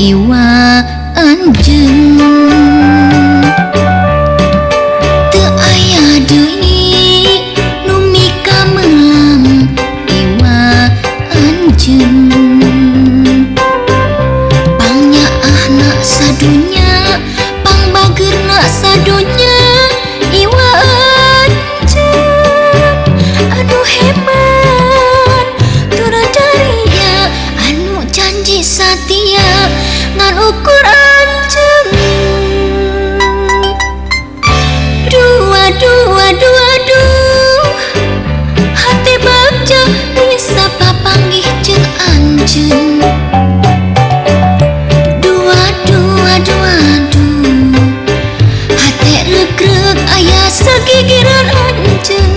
Iwa anjeun teu aya deui nu mika meulang Iwa anjeun pangnyaahna sadunya pangbageurna sadunya Iwa anjeun anu hebat turajaria anu janji satia ngan ukur anjeun duh hati bagja bisa papanggih jeung anjeun hati regreg aya sagigiran anjeun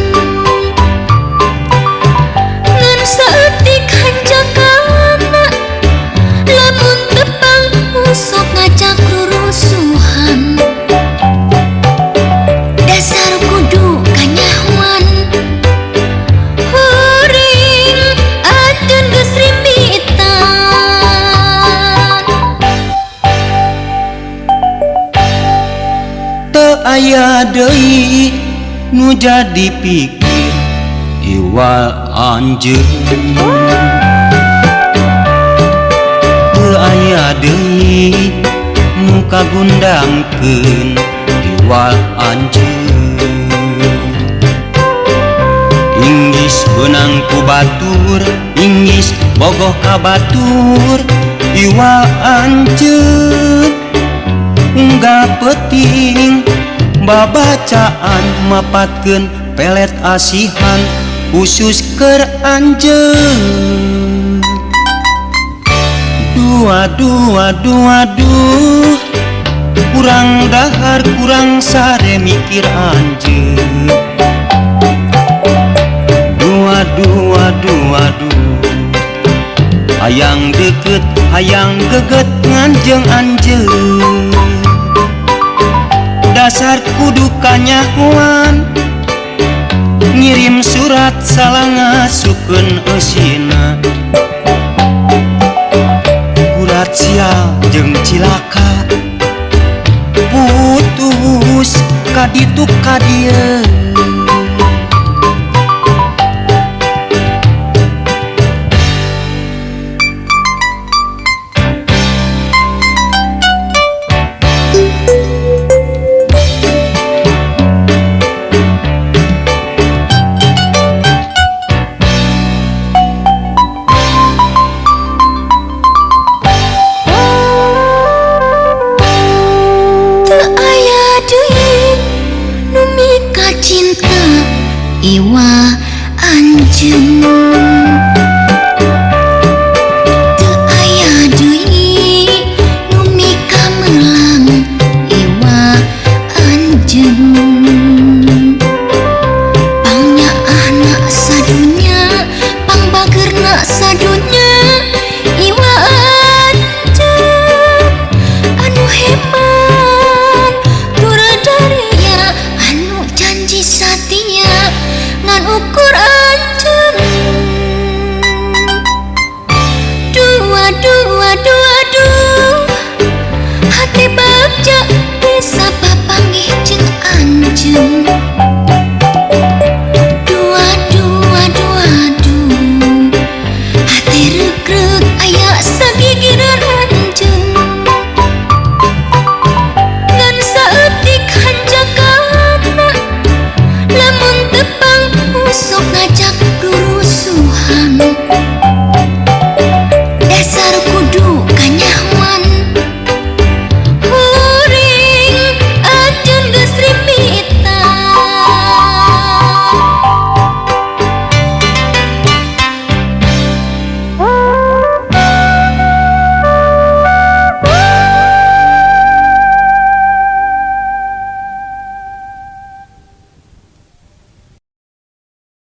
ngan saeutik hanjakana lamun tepang usok ngajak rurusuhan dasar kudu kanyahuan huring anjeun geus rimbitan teu aya deui nu jadi pikir Iwa anjeun teu aya deui nu kagundangkeun Iwa anjeun inggis beunang ku batur inggis bogoh ka batur Iwa anjeun unggal peuting babacaan mapatkeun pelet asihan khusus keur anjeun duh kurang dahar kurang sare mikir anjeun duh hayang deket hayang geget nganjeng anjeun dasar kudu kanyahuan ngirim surat salah ngasukeun eusina urat sial jeung cilaka putus kaditu ka dieu